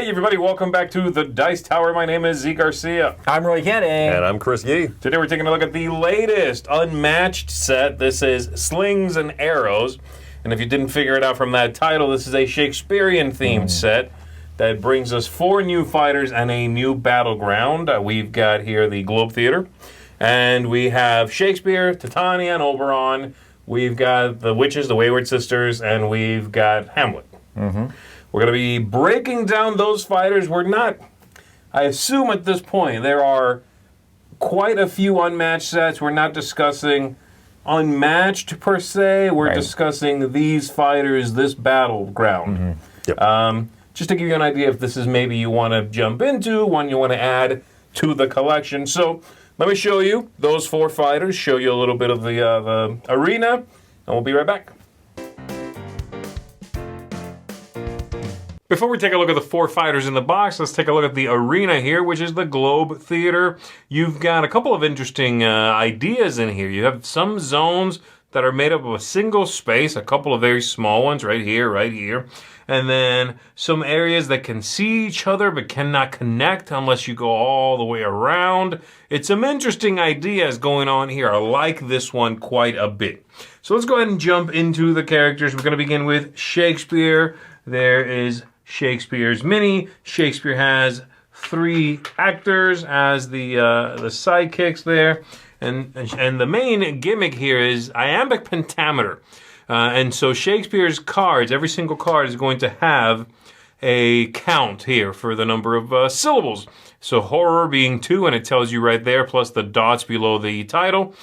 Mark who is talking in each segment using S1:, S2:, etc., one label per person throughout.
S1: Hey everybody, welcome back to the Dice Tower. My name is Z Garcia.
S2: I'm Roy Kenny.
S3: And I'm Chris Yee.
S1: Today we're taking a look at the latest Unmatched set. This is Slings and Arrows. And if you didn't figure it out from that title, this is a Shakespearean-themed set that brings us 4 new fighters and a new battleground. We've got here the Globe Theater, and we have Shakespeare, Titania, and Oberon. We've got the Witches, the Wayward Sisters, and we've got Hamlet. We're going to be breaking down those fighters. We're not, I assume at this point, there are quite a few Unmatched sets. We're not discussing Unmatched per se. We're discussing these fighters, this battleground. Just to give you an idea if this is maybe you want to jump into, one you want to add to the collection. So let me show you those 4 fighters, show you a little bit of the arena, and we'll be right back. Before we take a look at the 4 fighters in the box, let's take a look at the arena here, which is the Globe Theater. You've got a couple of interesting ideas in here. You have some zones that are made up of a single space, a couple of very small ones right here, and then some areas that can see each other but cannot connect unless you go all the way around. It's some interesting ideas going on here. I like this one quite a bit. So let's go ahead and jump into the characters. We're going to begin with Shakespeare. There is Shakespeare's mini. Shakespeare has 3 actors as the sidekicks there, and the main gimmick here is iambic pentameter, and so Shakespeare's cards, every single card is going to have a count here for the number of syllables. So horror being 2, and it tells you right there, plus the dots below the title.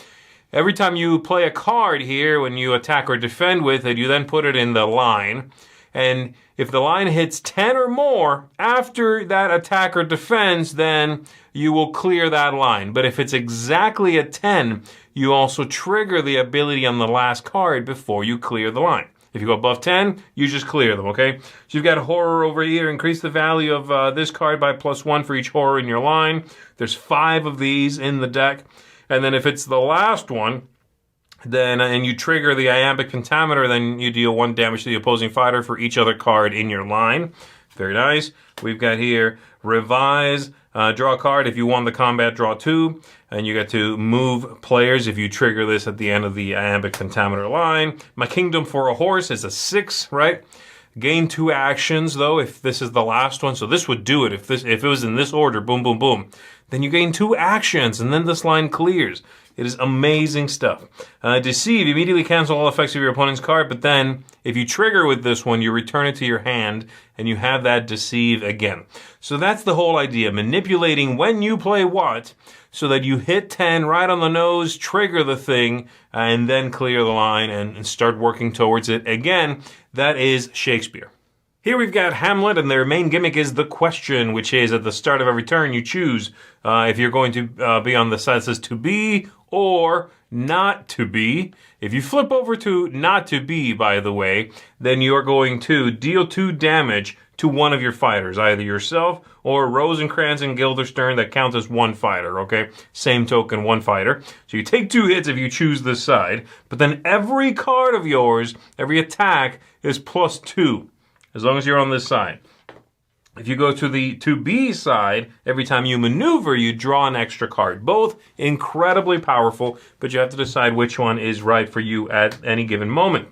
S1: Every time you play a card here, when you attack or defend with it, you then put it in the line. And if the line hits 10 or more after that attack or defense, then you will clear that line. But if it's exactly a 10, you also trigger the ability on the last card before you clear the line. If you go above 10, you just clear them, okay? So you've got horror over here. Increase the value of this card by +1 for each horror in your line. There's 5 of these in the deck. And then if it's the last one, then and you trigger the iambic pentameter, then you deal 1 damage to the opposing fighter for each other card in your line. Very nice. We've got here revise, draw a card. If you won the combat, draw 2, and you get to move players if you trigger this at the end of the iambic pentameter line. My Kingdom for a Horse is a 6, right? Gain 2 actions though if this is the last one. So this would do it if it was in this order. Boom, boom, boom. Then you gain 2 actions, and then this line clears. It is amazing stuff. Deceive, immediately cancel all effects of your opponent's card, but then if you trigger with this one, you return it to your hand, and you have that deceive again. So that's the whole idea, manipulating when you play what, so that you hit 10 right on the nose, trigger the thing, and then clear the line and start working towards it. Again, that is Shakespeare. Here we've got Hamlet, and their main gimmick is the question, which is at the start of every turn you choose if you're going to be on the side that says to be or not to be. If you flip over to not to be, by the way, then you're going to deal 2 damage to one of your fighters, either yourself or Rosencrantz and Guildenstern that count as 1 fighter, okay? Same token, 1 fighter. So you take 2 hits if you choose this side, but then every card of yours, every attack is +2. As long as you're on this side. If you go to the to be side, every time you maneuver, you draw an extra card. Both incredibly powerful, but you have to decide which one is right for you at any given moment.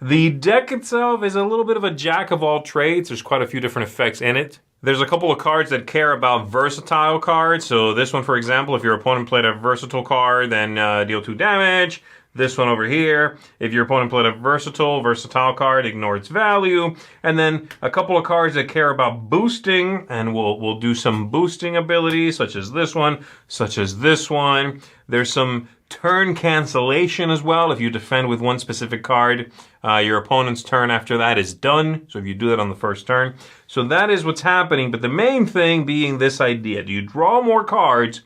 S1: The deck itself is a little bit of a jack of all trades. There's quite a few different effects in it. There's a couple of cards that care about versatile cards. So this one, for example, if your opponent played a versatile card, then deal 2 damage. This one over here, if your opponent played a versatile card, ignore its value. And then a couple of cards that care about boosting, and we'll do some boosting abilities, such as this one, such as this one. There's some turn cancellation as well. If you defend with 1 specific card, your opponent's turn after that is done. So if you do that on the first turn. So that is what's happening, but the main thing being this idea. Do you draw more cards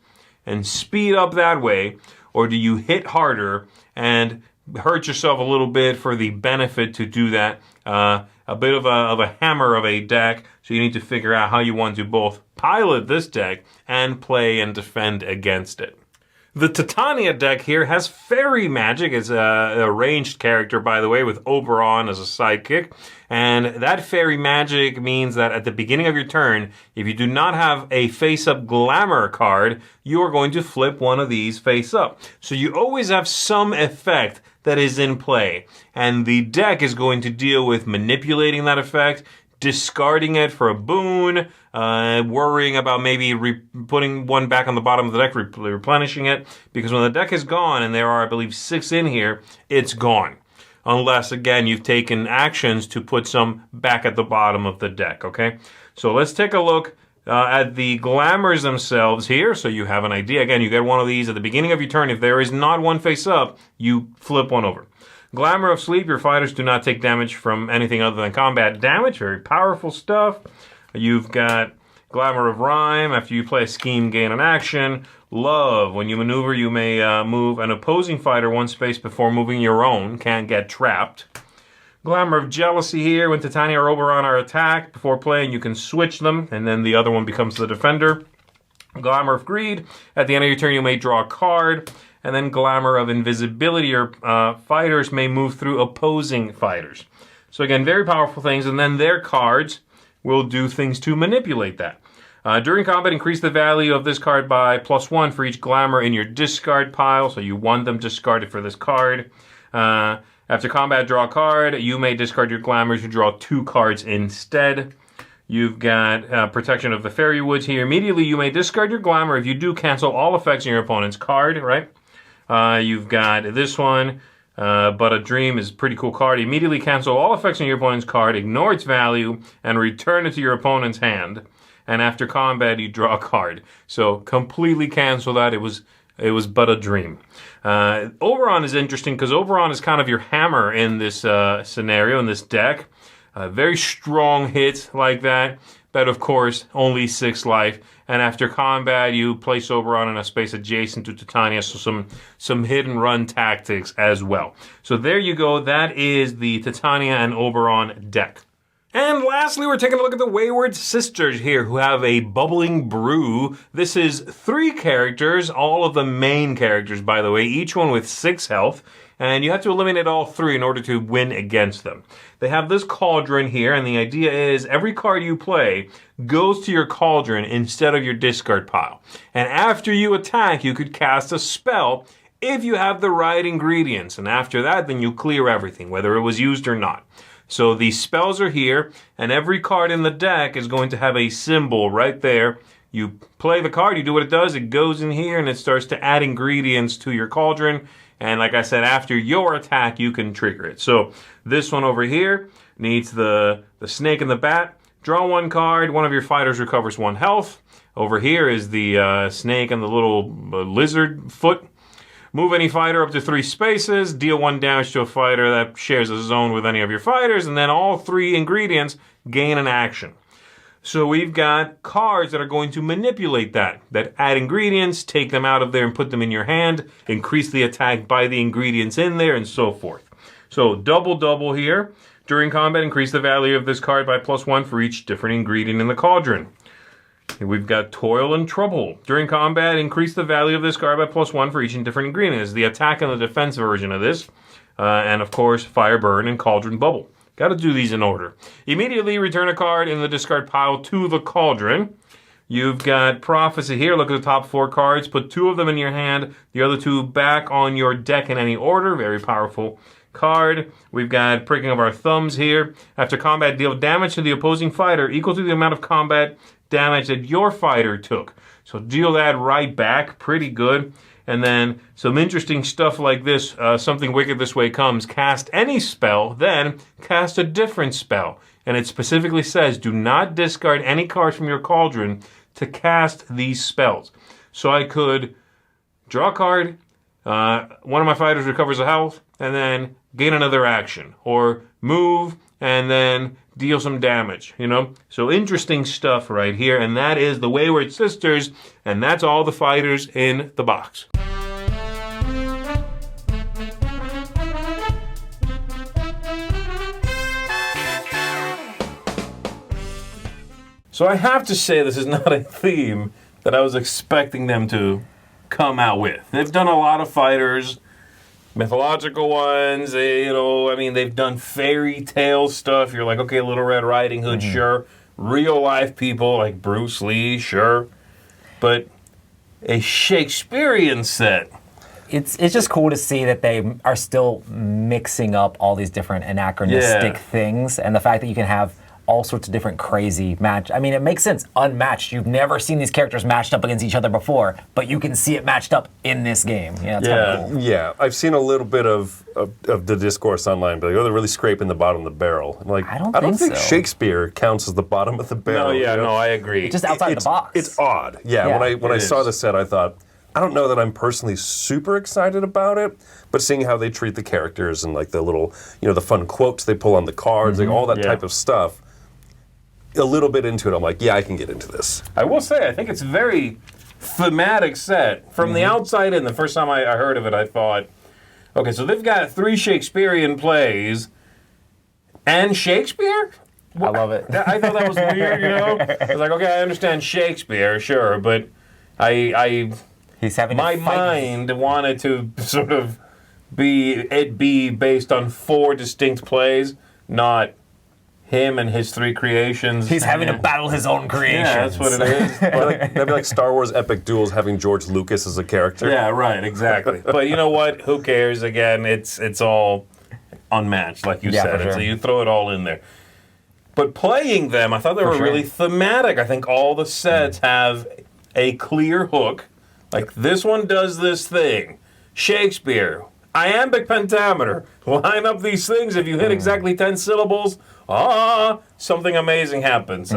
S1: and speed up that way, or do you hit harder and hurt yourself a little bit for the benefit to do that? A bit of a hammer of a deck, so you need to figure out how you want to both pilot this deck and play and defend against it. The Titania deck here has fairy magic. It's a ranged character, by the way, with Oberon as a sidekick. And that fairy magic means that at the beginning of your turn, if you do not have a face-up glamour card, you are going to flip one of these face-up. So you always have some effect that is in play. And the deck is going to deal with manipulating that effect, discarding it for a boon, worrying about maybe putting one back on the bottom of the deck, replenishing it, because when the deck is gone, and there are, I believe, 6 in here, it's gone. Unless, again, you've taken actions to put some back at the bottom of the deck, okay? So let's take a look at the glamours themselves here, so you have an idea. Again, you get one of these at the beginning of your turn. If there is not one face up, you flip one over. Glamour of Sleep, your fighters do not take damage from anything other than combat damage. Very powerful stuff. You've got Glamour of Rhyme. After you play a scheme, gain an action. Love, when you maneuver, you may move an opposing fighter one space before moving your own. Can't get trapped. Glamour of Jealousy here. When Titania or Oberon are attacked, before playing, you can switch them, and then the other one becomes the defender. Glamour of Greed. At the end of your turn, you may draw a card. And then Glamour of Invisibility, your fighters may move through opposing fighters. So again, very powerful things. And then their cards will do things to manipulate that. During combat, increase the value of this card by +1 for each Glamour in your discard pile. So you want them discarded for this card. After combat, draw a card. You may discard your Glamours to draw 2 cards instead. You've got Protection of the Fairy Woods here. Immediately, you may discard your Glamour. If you do, cancel all effects in your opponent's card, right? You've got this one, But a Dream is a pretty cool card. Immediately cancel all effects on your opponent's card, ignore its value, and return it to your opponent's hand. And after combat, you draw a card. So completely cancel that. It was but a dream. Oberon is interesting because Oberon is kind of your hammer in this scenario, in this deck. Very strong hit like that, but of course, only 6 life. And after combat, you place Oberon in a space adjacent to Titania, so some hit and run tactics as well. So there you go. That is the Titania and Oberon deck. And lastly, we're taking a look at the Wayward Sisters here, who have a Bubbling Brew. This is 3 characters, all of the main characters, by the way, each one with 6 health. And you have to eliminate all 3 in order to win against them. They have this cauldron here, and the idea is every card you play goes to your cauldron instead of your discard pile. And after you attack, you could cast a spell if you have the right ingredients. And after that, then you clear everything, whether it was used or not. So these spells are here, and every card in the deck is going to have a symbol right there. You play the card, you do what it does, it goes in here, and it starts to add ingredients to your cauldron. And like I said, after your attack, you can trigger it. So this one over here needs the snake and the bat. Draw 1 card, one of your fighters recovers 1 health. Over here is the snake and the little lizard foot. Move any fighter up to 3 spaces, deal 1 damage to a fighter that shares a zone with any of your fighters, and then all 3 ingredients gain an action. So we've got cards that are going to manipulate that add ingredients, take them out of there and put them in your hand, increase the attack by the ingredients in there, and so forth. So double here. During combat, increase the value of this card by +1 for each different ingredient in the cauldron. And we've got Toil and Trouble. During combat, increase the value of this card by +1 for each different ingredient. It's the attack and the defense version of this. And of course, Fire Burn and Cauldron Bubble. Got to do these in order. Immediately return a card in the discard pile to the cauldron. You've got Prophecy here. Look at the top 4 cards. Put 2 of them in your hand. The other 2 back on your deck in any order. Very powerful card. We've got Pricking of Our Thumbs here. After combat, deal damage to the opposing fighter equal to the amount of combat damage that your fighter took. So deal that right back. Pretty good. And then some interesting stuff like this. Something Wicked This Way Comes. Cast any spell, then cast a different spell. And it specifically says, do not discard any cards from your cauldron to cast these spells. So I could draw a card, one of my fighters recovers a health, and then gain another action. Or move, and then deal some damage, you know? So interesting stuff right here, and that is the Wayward Sisters, and that's all the fighters in the box. So I have to say this is not a theme that I was expecting them to come out with. They've done a lot of fighters, mythological ones. They've done fairy tale stuff. You're like, okay, Little Red Riding Hood, sure. Real life people like Bruce Lee, sure. But a Shakespearean set.
S2: It's just cool to see that they are still mixing up all these different anachronistic things, and the fact that you can have all sorts of different crazy match. I mean, it makes sense. Unmatched. You've never seen these characters matched up against each other before, but you can see it matched up in this game. Yeah, it's kind of cool.
S3: Yeah, I've seen a little bit of the discourse online, but they're really scraping the bottom of the barrel. I'm like,
S2: I don't think so.
S3: Shakespeare counts as the bottom of the barrel.
S1: No, I agree.
S2: Just outside the box.
S3: It's odd. Yeah, when I saw the set, I thought, I don't know that I'm personally super excited about it, but seeing how they treat the characters and like the little, the fun quotes they pull on the cards, like all that type of stuff, a little bit into it, I'm like, yeah, I can get into this.
S1: I will say, I think it's a very thematic set. From the outside in, the first time I heard of it, I thought, okay, so they've got 3 Shakespearean plays and Shakespeare?
S2: I love it.
S1: I thought that was weird, I was like, okay, I understand Shakespeare, sure, but
S2: He's having
S1: my mind wanted to sort of be based on 4 distinct plays, not him and his 3 creations.
S2: He's having to battle his own creations.
S1: Yeah, that's what it is.
S3: That'd be like Star Wars Epic Duels having George Lucas as a character.
S1: Yeah, right, exactly. But you know what? Who cares? Again, it's all unmatched, like you said.
S2: For sure.
S1: So you throw it all in there. But playing them, I thought they were really thematic. I think all the sets have a clear hook. Like, this one does this thing. Shakespeare, iambic pentameter. Line up these things. If you hit exactly 10 syllables, something amazing happens.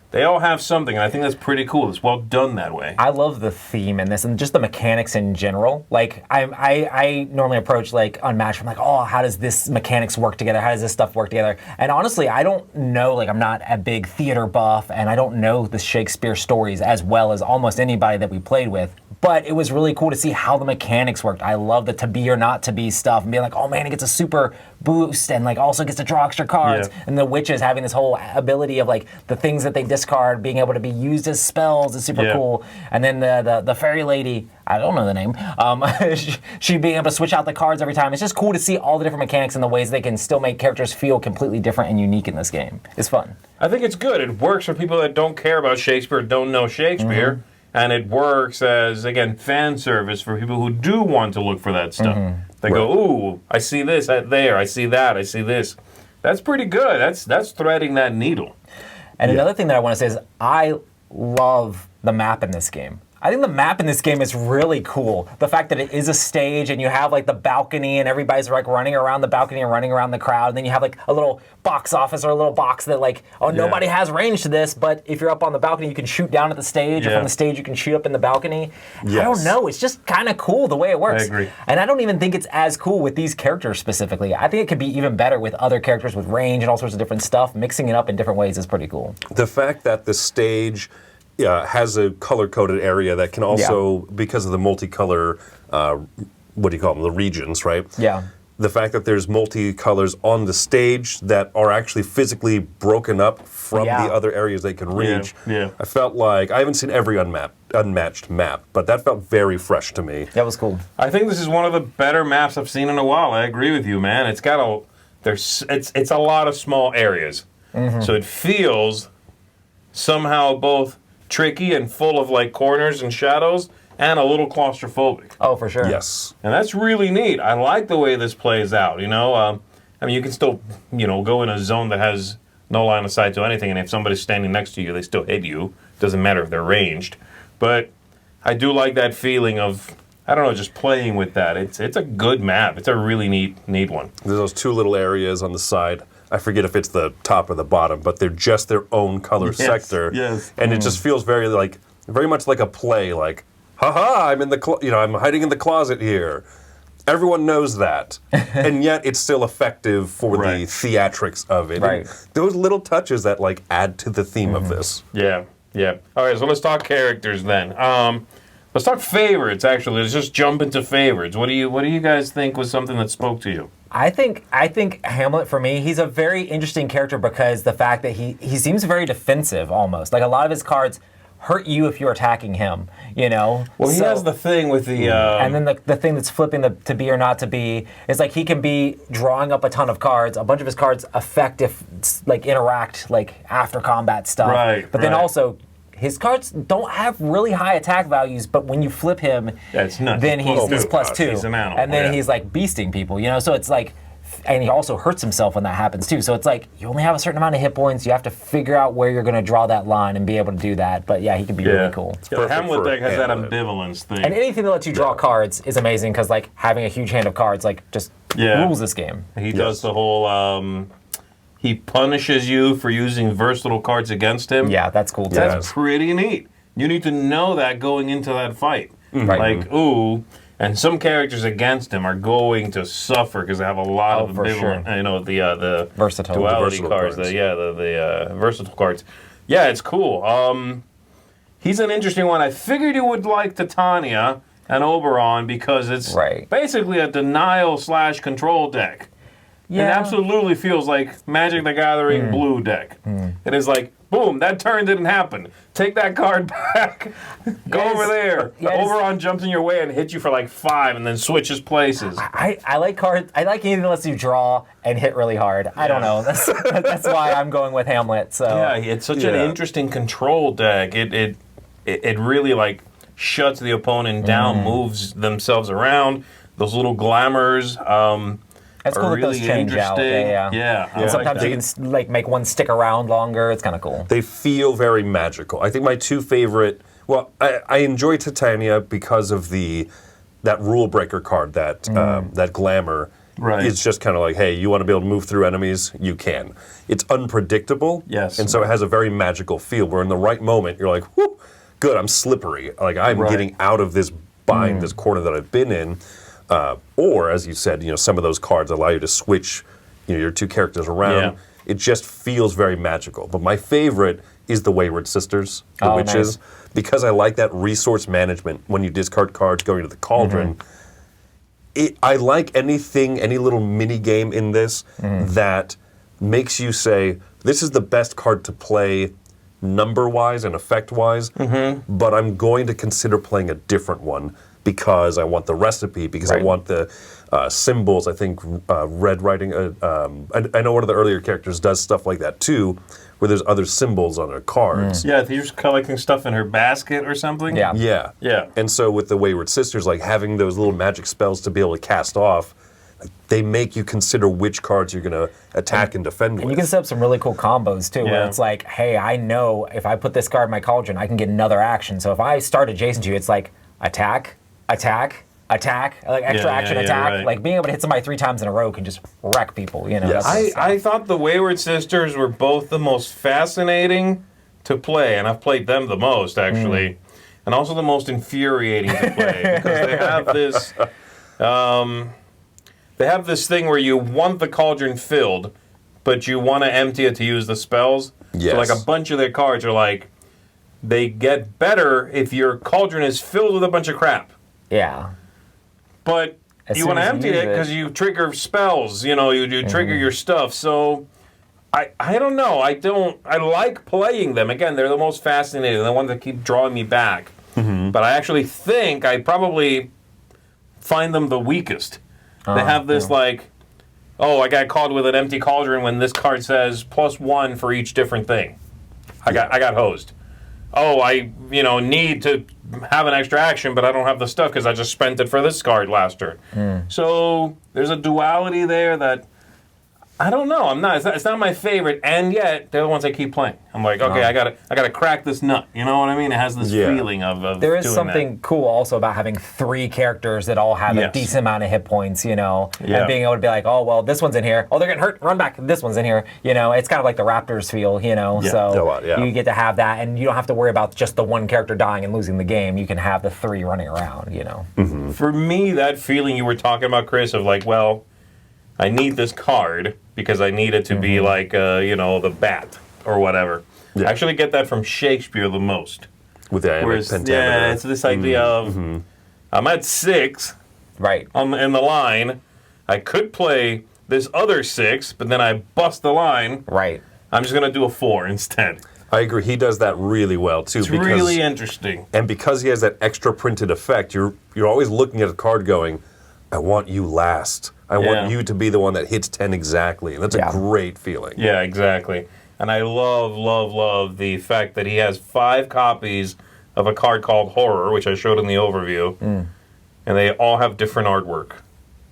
S1: They all have something, and I think that's pretty cool. It's well done that way.
S2: I love the theme in this and just the mechanics in general. Like, I normally approach, like, Unmatched. I'm like, how does this mechanics work together? How does this stuff work together? And honestly, I don't know. Like, I'm not a big theater buff, and I don't know the Shakespeare stories as well as almost anybody that we played with. But it was really cool to see how the mechanics worked. I love the to be or not to be stuff and being like, oh man, he gets a super boost and like also gets to draw extra cards. Yeah. And the witches having this whole ability of like the things that they discard being able to be used as spells is super cool. And then the fairy lady, I don't know the name, she being able to switch out the cards every time. It's just cool to see all the different mechanics and the ways they can still make characters feel completely different and unique in this game. It's fun.
S1: I think it's good. It works for people that don't care about Shakespeare, don't know Shakespeare. And it works as, again, fan service for people who do want to look for that stuff. They go, ooh, I see this there, I see that, I see this. That's pretty good. That's threading that needle.
S2: And another thing that I want to say is I love the map in this game. I think the map in this game is really cool. The fact that it is a stage and you have like the balcony and everybody's like running around the balcony and running around the crowd. And then you have like a little box office or a little box that like, nobody has range to this, but if you're up on the balcony, you can shoot down at the stage or from the stage you can shoot up in the balcony. Yes. I don't know. It's just kind of cool the way it works.
S1: I agree.
S2: And I don't even think it's as cool with these characters specifically. I think it could be even better with other characters with range and all sorts of different stuff. Mixing it up in different ways is pretty cool.
S3: The fact that the stage has a color-coded area that can also, because of the multicolor, what do you call them, the regions, right?
S2: Yeah.
S3: The fact that there's multicolors on the stage that are actually physically broken up from the other areas they can reach.
S1: Yeah.
S3: I felt like, I haven't seen every Unmatched map, but that felt very fresh to me.
S2: That was cool.
S1: I think this is one of the better maps I've seen in a while. I agree with you, man. It's got it's a lot of small areas. So it feels somehow both tricky and full of like corners and shadows and a little claustrophobic.
S2: Oh, for sure.
S3: Yes.
S1: And that's really neat. I like the way this plays out, I mean, you can still, go in a zone that has no line of sight to anything, and if somebody's standing next to you, they still hit you. Doesn't matter if they're ranged. But I do like that feeling of, I don't know, just playing with that. It's a good map. It's a really neat one.
S3: There's those 2 little areas on the side. I forget if it's the top or the bottom, but they're just their own color sector.
S1: Yes.
S3: And it just feels very much like a play, like, haha, I'm in the I'm hiding in the closet here. Everyone knows that. And yet it's still effective for the theatrics of it.
S2: Right.
S3: And those little touches that like add to the theme of this.
S1: Yeah. All right, so let's talk characters then. Let's talk favorites, actually. Let's just jump into favorites. What do you guys think was something that spoke to you?
S2: I think Hamlet, for me, he's a very interesting character because the fact that he seems very defensive almost. Like a lot of his cards hurt you if you're attacking him, you know?
S1: Well, he has the thing with the...
S2: and then the thing that's flipping the to be or not to be is like he can be drawing up a ton of cards. A bunch of his cards affect if, like, interact, like, after combat stuff.
S1: Right,
S2: but then also... His cards don't have really high attack values, but when you flip him, then he's +2.
S1: He's an animal,
S2: and then he's like beasting people, you know? So it's like, and he also hurts himself when that happens too. So it's like, you only have a certain amount of hit points. You have to figure out where you're going to draw that line and be able to do that. But yeah, he can be really cool.
S1: The Hamlet deck has that ambivalence thing.
S2: And anything that lets you draw cards is amazing because like having a huge hand of cards like just rules this game.
S1: He does the whole... he punishes you for using versatile cards against him.
S2: Yeah, that's cool too.
S1: That's pretty neat. You need to know that going into that fight.
S2: Right.
S1: Like, ooh, and some characters against him are going to suffer because they have a lot of ambivalent, you know, the
S2: versatile
S1: duality cards.
S3: cards.
S1: The versatile cards. Yeah, it's cool. He's an interesting one. I figured you would like Titania and Oberon because it's basically a denial/control deck. Yeah. It absolutely feels like Magic the Gathering blue deck. It is like, boom, that turn didn't happen. Take that card back. Go over there. Oberon jumps in your way and hits you for like 5 and then switches places.
S2: I like cards. I like anything that lets you draw and hit really hard. I don't know. That's why I'm going with Hamlet. So
S1: yeah, it's such an interesting control deck. It really like shuts the opponent down, moves themselves around. Those little glamours.
S2: It's cool that those change out.
S1: Yeah.
S2: And sometimes you can like make one stick around longer. It's kind of cool.
S3: They feel very magical. I think my two favorite. Well, I enjoy Titania because of that rule breaker card, that glamour.
S1: Right.
S3: It's just kind of like, hey, you want to be able to move through enemies? You can. It's unpredictable.
S1: Yes.
S3: And so it has a very magical feel where in the right moment you're like, whoop, good, I'm slippery. Like I'm getting out of this bind, this corner that I've been in. Or, as you said, you know, some of those cards allow you to switch, you know, your two characters around. Yeah. It just feels very magical. But my favorite is the Wayward Sisters, the witches, because I like that resource management when you discard cards going to the cauldron. I like anything, any little mini game in this that makes you say, this is the best card to play number-wise and effect-wise, but I'm going to consider playing a different one because I want the recipe, because I want the symbols. I think Red Writing, I know one of the earlier characters does stuff like that too, where there's other symbols on their cards.
S1: Yeah, you're collecting stuff in her basket or something?
S3: Yeah. And so with the Wayward Sisters, like having those little magic spells to be able to cast off, they make you consider which cards you're going to attack and defend with.
S2: And you can set up some really cool combos, too, where it's like, hey, I know if I put this card in my cauldron, I can get another action. So if I start adjacent to you, it's like, attack, attack, like extra action attack. Right. Like being able to hit somebody 3 times in a row can just wreck people, you know?
S3: Yes.
S1: I thought the Wayward Sisters were both the most fascinating to play, and I've played them the most, actually, and also the most infuriating to play, because they have this... They have this thing where you want the cauldron filled, but you want to empty it to use the spells.
S3: Yes.
S1: So like a bunch of their cards are like, they get better if your cauldron is filled with a bunch of crap.
S2: Yeah.
S1: But you want to empty it because you trigger spells, you know, you trigger your stuff. So I don't know. I like playing them. Again, they're the most fascinating. The ones that keep drawing me back. But I actually think I probably find them the weakest. They have this like, oh, I got caught with an empty cauldron when this card says +1 for each different thing. I got hosed. Oh, I need to have an extra action, but I don't have the stuff because I just spent it for this card last turn. So there's a duality there that I don't know. It's not my favorite, and yet they're the ones I keep playing. I'm like, okay, I gotta crack this nut. You know what I mean? It has this feeling of
S2: there is
S1: doing
S2: something
S1: that.
S2: Cool also about having 3 characters that all have a decent amount of hit points, you know, and being able to be like, oh well, this one's in here. Oh, they're getting hurt. Run back. This one's in here. You know, it's kind of like the Raptors feel. You know, so you get to have that, and you don't have to worry about just the one character dying and losing the game. You can have the 3 running around. You know.
S1: For me, that feeling you were talking about, Chris, of like, well, I need this card because I need it to be like, the bat or whatever. I actually get that from Shakespeare the most.
S3: With the pentameter.
S1: Yeah, it's this idea of, I'm at 6 in the line. I could play this other 6, but then I bust the line.
S2: Right.
S1: I'm just going to do a 4 instead.
S3: I agree. He does that really well too.
S1: It's really interesting.
S3: And because he has that extra printed effect, you're always looking at a card going, I want you last. I want you to be the one that hits 10 exactly. And that's a great feeling.
S1: Yeah, exactly. And I love the fact that he has 5 copies of a card called Horror, which I showed in the overview. And they all have different artwork.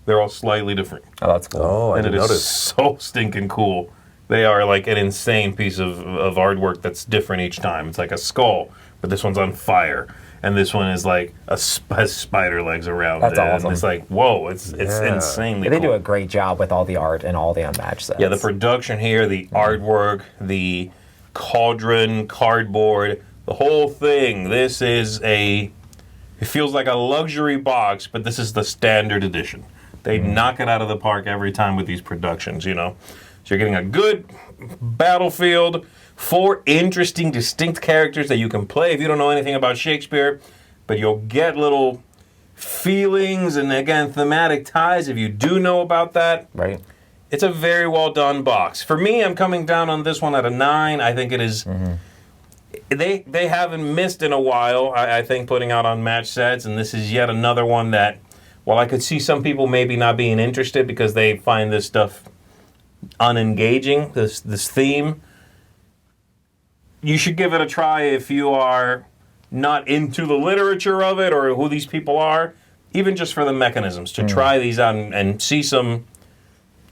S1: They're all slightly different.
S2: Oh, that's cool.
S3: Oh, I didn't notice.
S1: It is so stinking cool. They are like an insane piece of artwork that's different each time. It's like a skull, but this one's on fire. And this one is like has spider legs around
S2: That's
S1: it.
S2: awesome.
S1: And it's like, whoa, it's insanely
S2: They
S1: cool.
S2: do a great job with all the art and all the Unmatched sets.
S1: Yeah, the production here, the artwork, the cauldron, cardboard, the whole thing. This is it feels like a luxury box, but this is the standard edition. They knock it out of the park every time with these productions, you know. So you're getting a good battlefield, 4 interesting, distinct characters that you can play if you don't know anything about Shakespeare, but you'll get little feelings and, again, thematic ties if you do know about that.
S2: Right.
S1: It's a very well done box. For me, I'm coming down on this one at a 9. I think it is... They haven't missed in a while, I think, putting out Unmatched sets, and this is yet another one that, while I could see some people maybe not being interested because they find this stuff unengaging, this theme, you should give it a try if you are not into the literature of it or who these people are, even just for the mechanisms, to try these out and see some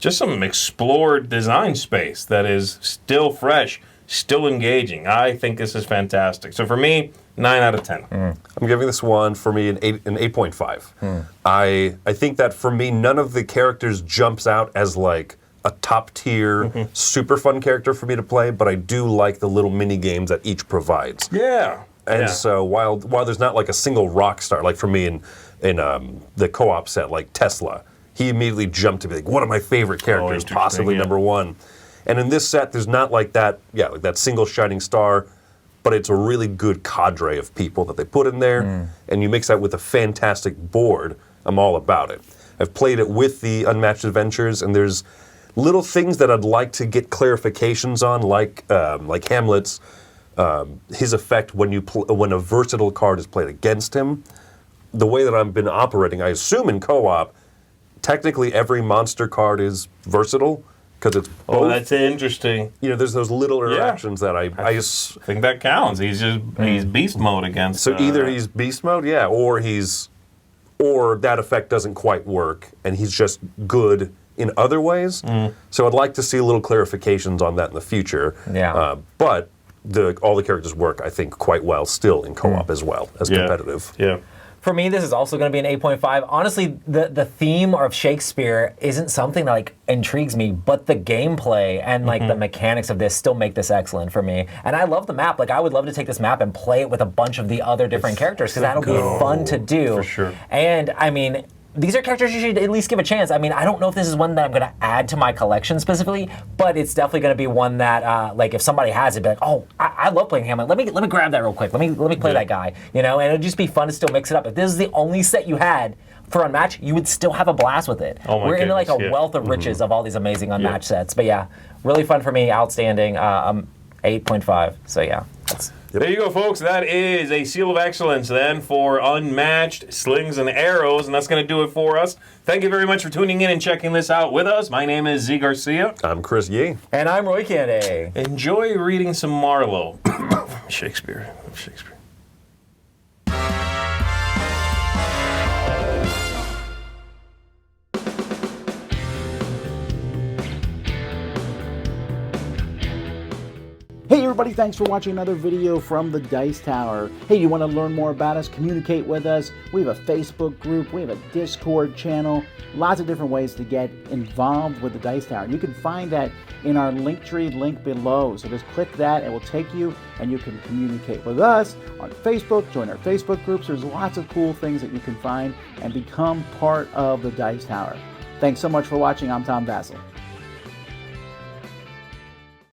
S1: explored design space that is still fresh, still engaging. I think this is fantastic. So for me, 9 out of 10.
S3: I'm giving this one, for me, an 8.5. I think that, for me, none of the characters jumps out as, like, a top-tier, super fun character for me to play, but I do like the little mini-games that each provides.
S1: Yeah.
S3: And so while there's not, like, a single rock star, like for me in the co-op set, like Tesla, he immediately jumped to be like, one of my favorite characters, possibly number 1. And in this set, there's not like that single shining star, but it's a really good cadre of people that they put in there, and you mix that with a fantastic board. I'm all about it. I've played it with the Unmatched Adventures, and there's little things that I'd like to get clarifications on, like Hamlet's, his effect when a versatile card is played against him. The way that I've been operating, I assume in co-op, technically every monster card is versatile, because it's both.
S1: Oh, that's interesting.
S3: You know, there's those little interactions that I
S1: think that counts. He's beast mode against.
S3: So either he's beast mode, or that effect doesn't quite work, and he's just good in other ways. So I'd like to see little clarifications on that in the future.
S2: Yeah.
S3: But all the characters work, I think, quite well still in co-op as well as competitive.
S1: Yeah.
S2: For me, this is also going to be an 8.5. Honestly, the theme of Shakespeare isn't something that like intrigues me, but the gameplay and like the mechanics of this still make this excellent for me. And I love the map. Like I would love to take this map and play it with a bunch of the other different characters because that'll be fun to do.
S1: For sure.
S2: And I mean, these are characters you should at least give a chance. I mean, I don't know if this is one that I'm going to add to my collection specifically, but it's definitely going to be one that, like, if somebody has it, be like, oh, I love playing Hamlet. Let me grab that real quick. Let me play that guy. You know, and it'd just be fun to still mix it up. If this is the only set you had for Unmatched, you would still have a blast with it.
S1: Oh my
S2: We're into like a
S1: goodness,
S2: wealth of riches of all these amazing Unmatched sets. But yeah, really fun for me. Outstanding. 8.5. So yeah.
S1: There you go, folks. That is a seal of excellence then for Unmatched Slings and Arrows, and that's going to do it for us. Thank you very much for tuning in and checking this out with us. My name is Z Garcia.
S3: I'm Chris Yee.
S2: And I'm Roy Candy.
S1: Enjoy reading some Marlowe. Shakespeare.
S4: Hey everybody, thanks for watching another video from the Dice Tower. Hey, you want to learn more about us, communicate with us? We have a Facebook group, we have a Discord channel, lots of different ways to get involved with the Dice Tower. You can find that in our Linktree link below. So just click that, it will take you and you can communicate with us on Facebook, join our Facebook groups. There's lots of cool things that you can find and become part of the Dice Tower. Thanks so much for watching. I'm Tom Vassell.